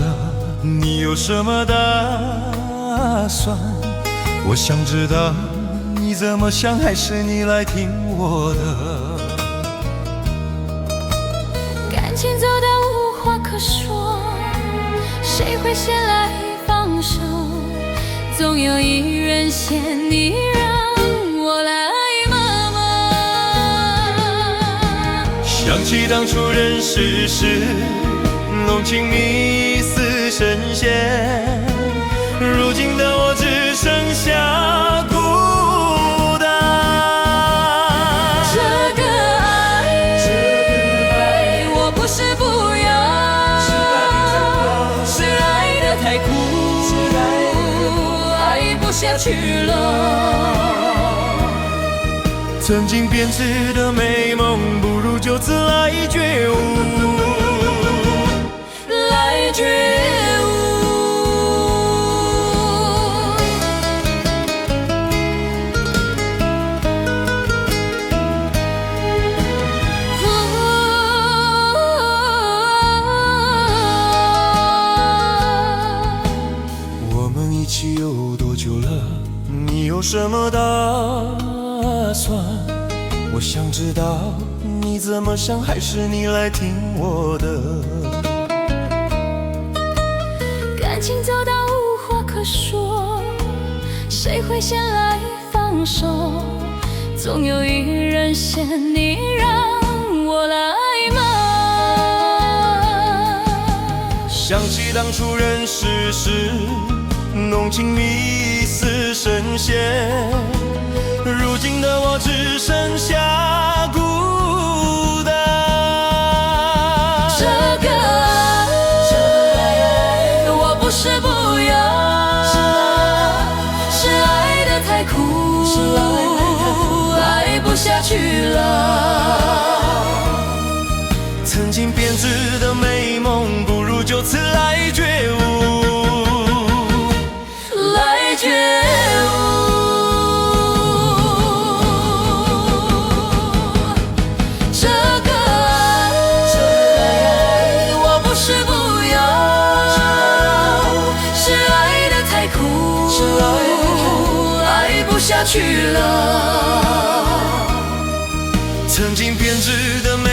了，你有什么打算？我想知道你怎么想，还是你来听我的？感情走到无话可说，谁会先来放手？总有一人先，你让我来妈妈。想起当初认识时，浓情蜜似神仙，如今的我只剩下孤单。这个爱，我不是不要，是爱的太苦，爱不下去了。曾经编织的美梦，不如就此来觉悟，来觉悟。我们一起有多久了？你有什么打算？我想知道你怎么想，还是你来听我的？感情走到无话可说，谁会先来放手？总有一人先，你让我来吗？想起当初认识时，浓情蜜似神仙，如今的我只剩下孤单。这个爱，我不是不要，是爱的太苦，爱不下去了。曾经编织的美梦，不如就此来觉悟，来觉悟。这个爱，我不是不要，是爱的太苦，爱不下去了。曾经编织的美